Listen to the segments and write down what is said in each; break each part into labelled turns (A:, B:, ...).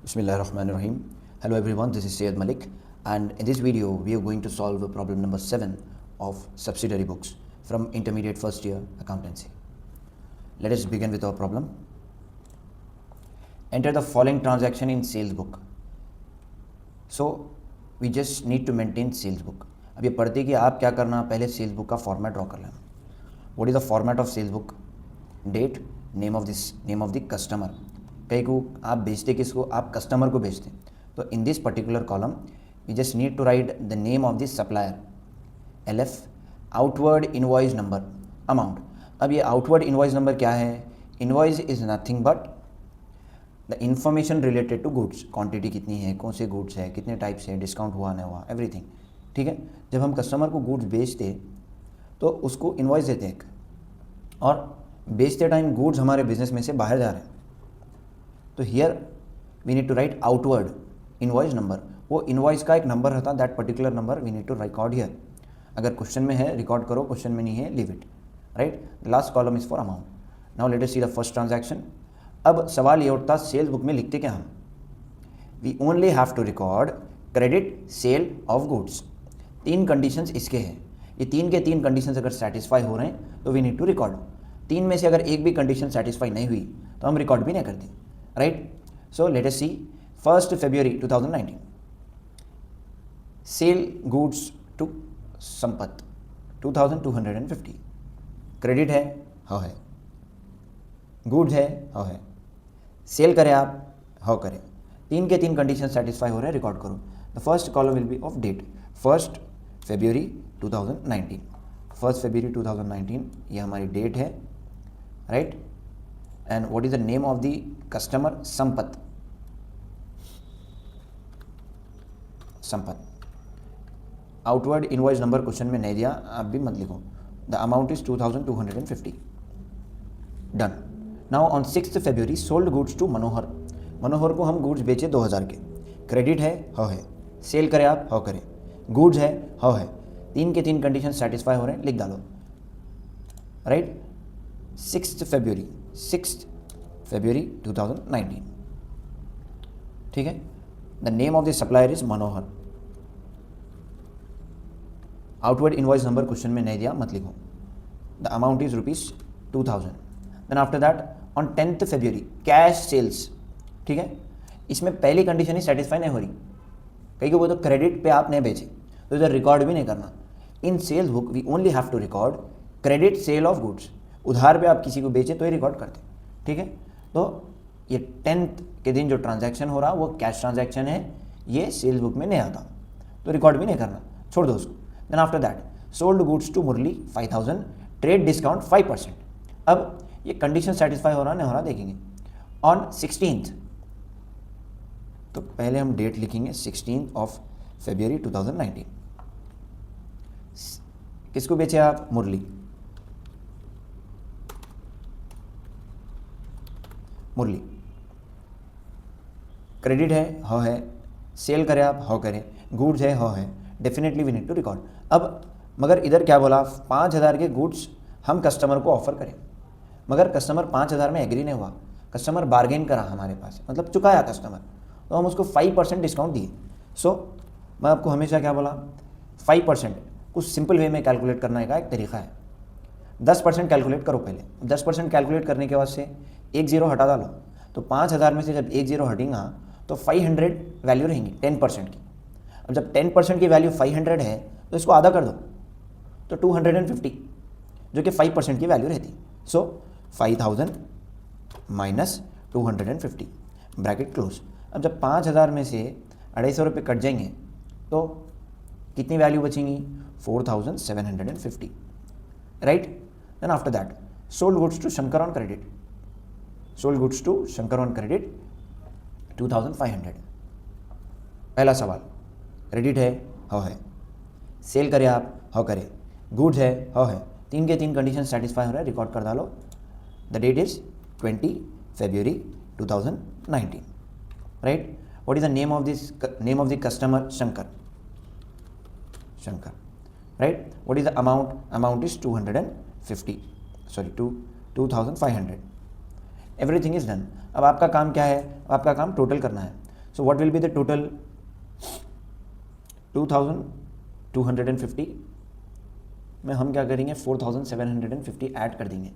A: Bismillahirrahmanirrahim. Hello everyone, this is Syed Malik, and in this video we are going to solve problem number 7 of subsidiary books from intermediate first year accountancy. Let us begin with our problem. Enter the following transaction in sales book. So we just need to maintain sales book. अब ये पढ़ते कि आप क्या करना, पहले sales book का format draw कर लेना. What is the format of sales book? Date, name of the customer. कहीं को आप बेचते किसको? आप कस्टमर को बेचते. तो in this particular column we just need to write the name of the supplier, LF, outward invoice number, amount. अब ये आउटवर्ड इनवॉइस नंबर क्या है? Invoice is nothing but the information related to goods. Quantity कितनी है, कौन से goods है, कितने टाइप से, डिस्काउंट हुआ नहीं हुआ, एवरीथिंग. ठीक है. जब हम कस्टमर को गुड्स बेचते तो उसको इनवॉइस देते हैं, और बेचते टाइम गुड्स हमारे बिजनेस में से बाहर जा रहे हैं. तो here we need to write outward invoice number. वो इनवॉइस का एक नंबर रहता, that particular number we need to record here. अगर क्वेश्चन में है रिकॉर्ड करो, क्वेश्चन में नहीं है leave it. Right. Last column is for amount. Now let us see the first transaction. अब सवाल ये उठता, सेल्स बुक में लिखते क्या हम? We only have to record credit sale of goods. 3 conditions इसके हैं. ये 3 के 3 कंडीशंस अगर सेटिस्फाई हो रहे हैं तो वी नीड टू रिकॉर्ड. 3 में से अगर एक भी कंडीशन सेटिस्फाई नहीं हुई तो हम रिकॉर्ड भी नहीं करते. Right. So let us see 1 February 2019. Sale goods to Sampat 2250. Credit है? हाँ है. गुड्स है? हाँ है. सेल करें आप? हाँ करें. 3 के 3 कंडीशन सेटिस्फाई हो रहे हैं, रिकॉर्ड करो. The first column will be of date, 1 February 2019. 1 February 2019 ये हमारी डेट है. Right. And what is the name of the customer? Sampath. Sampath. Outward invoice number question में नहीं दिया, आप भी मत लिखो. The amount is 2250. Done. Now on 6 February sold goods to Manohar. Manohar को हम गुड्स बेचे 2000 के. क्रेडिट है? हाँ है. सेल करें आप? हाँ करें. गुड्स है? हाँ है. 3 के 3 कंडीशन सेटिस्फाई हो रहे हैं, लिख डालो. राइट. 6 February 2019. ठीक है. The name of the supplier is Manohar. Outward invoice number question में नहीं दिया, मत लिखो. The amount is ₹2000. Then after that on 10 February cash sales. ठीक है. इसमें पहली कंडीशन ही सेटिस्फाई नहीं हो रही. कहीं को बोलो क्रेडिट पे आप नहीं बेचे तो इधर रिकॉर्ड भी नहीं करना. In sales book we only have to record credit sale of goods. उधार पे आप किसी को बेचे तो ही रिकॉर्ड करते. ठीक है. तो ये 10th के दिन जो ट्रांजैक्शन हो रहा वो कैश ट्रांजैक्शन है, ये सेल्स बुक में नहीं आता, तो रिकॉर्ड भी नहीं करना, छोड़ दो उसको. Then after that sold goods to Murali 5000, trade discount 5%. अब ये कंडीशन सेटिस्फाई हो रहा नहीं हो रहा देखेंगे. ऑन 16th, तो पहले हम डेट लिखेंगे 16 February 2019. किसको बेचे आप? मुरली. मुरली. क्रेडिट है? हाँ है. सेल करें आप? हाँ करें. गुड्स है? हाँ है. Definitely we need to record. अब मगर इधर क्या बोला, 5000 के गुड्स हम कस्टमर को ऑफर करें, मगर कस्टमर 5000 में एग्री नहीं हुआ. कस्टमर बार्गेन करा हमारे पास, मतलब चुकाया कस्टमर, तो हम उसको 5% डिस्काउंट दिए. सो मैं आपको हमेशा क्या बोला, 5% कुछ सिंपल वे में कैलकुलेट करने का एक तरीका है. 10% कैलकुलेट करो पहले. 10% कैलकुलेट करने के बाद से एक जीरो हटा डालो, तो 5000 में से जब एक जीरो हटेगा तो 500 वैल्यू रहेंगी 10% की. अब जब 10% की वैल्यू 500 है तो इसको आधा कर दो, तो 250 जो कि 5% की वैल्यू रहती. सो 5000 माइनस 250 ब्रैकेट क्लोज. अब जब 5000 में से 250 रुपये कट जाएंगे तो कितनी वैल्यू बचेंगी? 4750. Right. Then after that sold goods to Shankar on credit. Sold goods to Shankar on credit 2500. पहला सवाल, क्रेडिट है? हाँ है. सेल करें आप? हाँ करें. गुड्स है? हाँ है. 3 के 3 कंडीशन सेटिस्फाई हो रहा है, रिकॉर्ड कर डालो. The date is 20 February 2019. Right. What is the name of the customer? Shankar. Shankar. Right. What is the amount? Amount is 2500. Everything is done. अब आपका काम क्या है? आपका काम टोटल करना है. So what will be the total? 2250 में हम क्या करेंगे 4750 ऐड कर देंगे,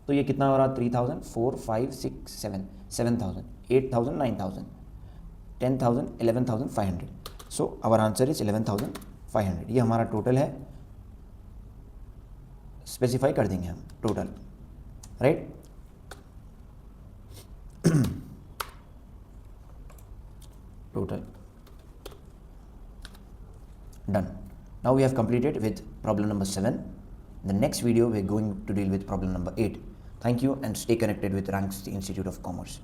A: तो ये कितना हो रहा 3000, 4, 5, 6, 7, 7000, 8000, 9000, 10,000, 11,500. So our answer is 11,500. ये हमारा टोटल है, स्पेसिफाई कर देंगे हम total, right. Total done. Now we have completed with problem number 7. The next video we are going to deal with problem number 8. Thank you and stay connected with Ranks Institute of Commerce.